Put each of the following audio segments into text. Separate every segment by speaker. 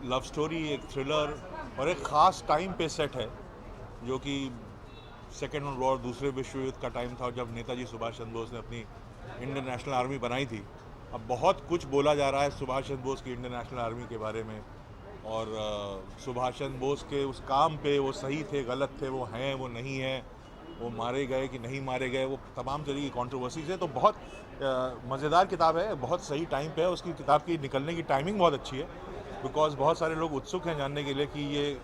Speaker 1: Love story, एक thriller और एक ख़ास टाइम पे सेट है, जो कि सेकेंड वर्ल्ड वॉर, दूसरे विश्व युद्ध का टाइम था, जब नेताजी सुभाष चंद्र बोस ने अपनी इंडियन नेशनल आर्मी बनाई थी। अब बहुत कुछ बोला जा रहा है सुभाष चंद्र बोस की इंडियन नेशनल आर्मी के बारे में, और सुभाष चंद्र बोस के उस काम पे वो सही थे, गलत थे, वो हैं, वो नहीं हैं, वो मारे गए कि नहीं मारे गए, वो तमाम तरह की कॉन्ट्रोवर्सीज है। तो बहुत मज़ेदार किताब है, बहुत सही टाइम पे है, उसकी किताब की निकलने की टाइमिंग बहुत अच्छी है, बिकॉज बहुत सारे लोग उत्सुक हैं जानने के लिए कि ये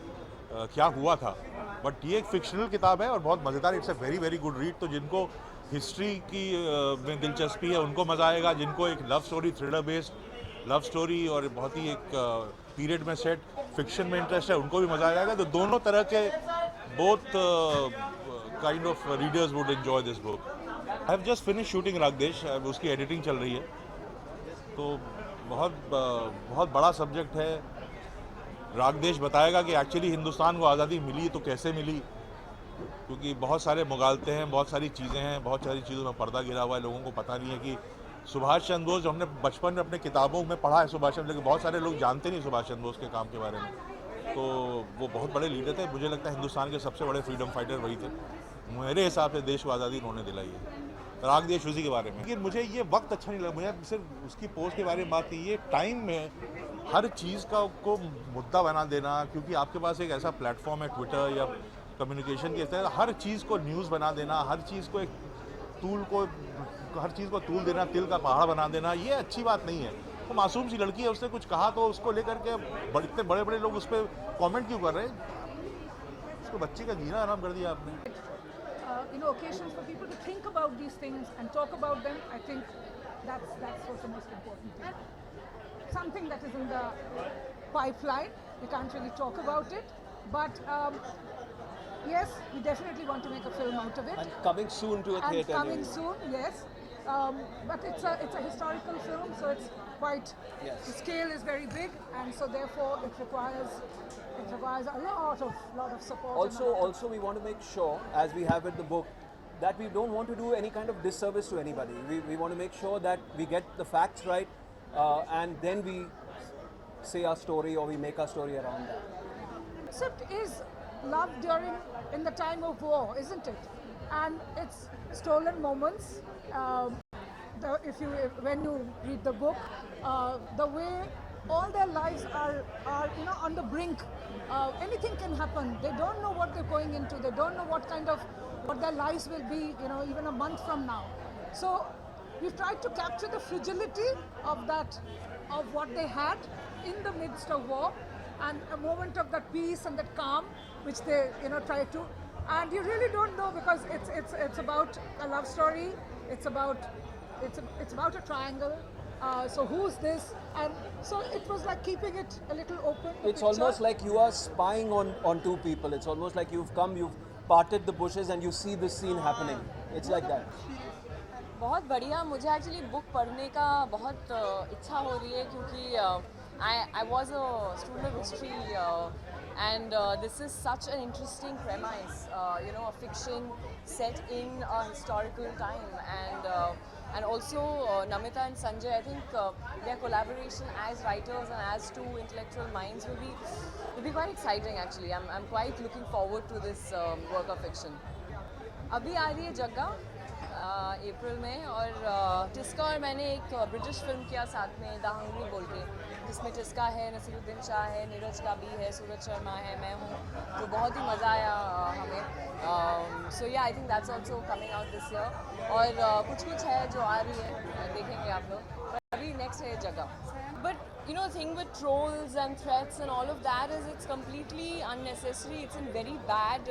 Speaker 1: क्या हुआ था। बट ये एक फिक्शनल किताब है और बहुत मज़ेदार, it's a very very good read. तो जिनको हिस्ट्री की में दिलचस्पी है उनको मज़ा आएगा, जिनको एक love story, thriller based love story और बहुत ही एक पीरियड में सेट फिक्शन में इंटरेस्ट है, उनको भी मज़ा आ जाएगा। तो दोनों तरह के both kind of readers would enjoy this book. I have just finish shooting Raag Desh, उसकी एडिटिंग चल रही है। तो बहुत बड़ा सब्जेक्ट है। रागदेश बताएगा कि एक्चुअली हिंदुस्तान को आज़ादी मिली तो कैसे मिली, क्योंकि बहुत सारे मुगालते हैं, बहुत सारी चीज़ें हैं, बहुत सारी चीज़ों में पर्दा गिरा हुआ है, लोगों को पता नहीं है कि सुभाष चंद्र बोस, जो हमने बचपन में अपने किताबों में पढ़ा है सुभाष चंद्र, लेकिन बहुत सारे लोग जानते नहीं सुभाष चंद्र बोस के काम के बारे में। तो वो बहुत बड़े लीडर थे, मुझे लगता है हिंदुस्तान के सबसे बड़े फ्रीडम फाइटर वही थे। मेरे हिसाब से देश को आज़ादी उन्होंने दिलाई है। राग देश उसी के बारे में। लेकिन मुझे ये वक्त अच्छा नहीं लगा, मुझे सिर्फ उसकी पोस्ट के बारे में बात नहीं, ये टाइम में हर चीज़ का को मुद्दा बना देना, क्योंकि आपके पास एक ऐसा प्लेटफॉर्म है ट्विटर या कम्युनिकेशन के तहत, हर चीज़ को न्यूज़ बना देना, हर चीज़ को हर चीज़ को तूल देना, तिल का पहाड़ बना देना, ये अच्छी बात नहीं है। तो मासूम सी लड़की है, उसने कुछ कहा तो उसको लेकर के इतने बड़े बड़े लोग उस पर कॉमेंट क्यों कर रहे हैं? उसको बच्चे का जीना आराम कर दिया आपने।
Speaker 2: Occasions for people to think about these things and talk about them. I think that's what's the most important thing. Something that is in the pipeline. We can't really talk about it, but yes, we definitely want to make a film out of it.
Speaker 3: And coming soon to a
Speaker 2: And
Speaker 3: theatre.
Speaker 2: coming soon, yes. But it's a historical film, so it's quite.
Speaker 3: Yes.
Speaker 2: The scale is very big, and so therefore it requires a lot of support.
Speaker 3: Also, we want to make sure, as we have in the book, that we don't want to do any kind of disservice to anybody. We want to make sure that we get the facts right, and then we say our story or we make our story around that.
Speaker 2: Concept is love in the time of war, isn't it? And it's stolen moments. When you read the book, the way all their lives are on the brink. Anything can happen. They don't know what they're going into. They don't know what their lives will be, even a month from now. So we've tried to capture the fragility of what they had in the midst of war, and a moment of that peace and that calm, which they try to. And you really don't know, because it's about a love story. It's about a triangle. So who's this? And so it was like keeping it a little open.
Speaker 3: It's almost like you are spying on two people. It's almost like you've parted the bushes and you see this scene happening. It's like that.
Speaker 4: बहुत बढ़िया। मुझे actually book पढ़ने का बहुत इच्छा हो रही है, क्योंकि I was a student of history, and this is such an interesting premise, a fiction set in a historical time, and also Namita and Sanjay, I think their collaboration as writers and as two intellectual minds will be quite exciting actually. I'm quite looking forward to this work of fiction. अभी आ रही है जग्गा अप्रैल में, और टिस्का और मैंने एक British film किया साथ में, द हंग्री बोल के, जिसमें टिस्का है, नसीरुद्दीन शाह है, नीरज काबी है, सूरज शर्मा है, मैं हूँ। तो बहुत ही मज़ा आया हमें। सो या I think that's also coming out this year. और कुछ है जो आ रही है, देखेंगे आप लोग। पर अभी नेक्स्ट है जगह। But thing with trolls and threats and all of that is it's completely unnecessary. It's in very bad.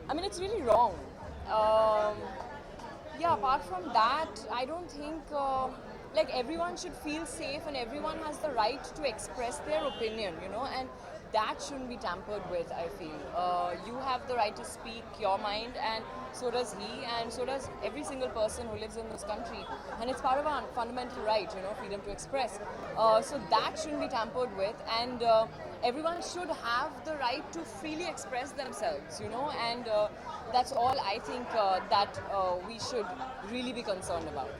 Speaker 4: I mean, it's really wrong. Yeah, apart from that, I don't think like everyone should feel safe and everyone has the right to express their opinion, and that shouldn't be tampered with, I feel. You have the right to speak your mind, and so does he, and so does every single person who lives in this country. And it's part of our fundamental right, freedom to express. So that shouldn't be tampered with, and everyone should have the right to freely express themselves, and that's all I think that we should really be concerned about.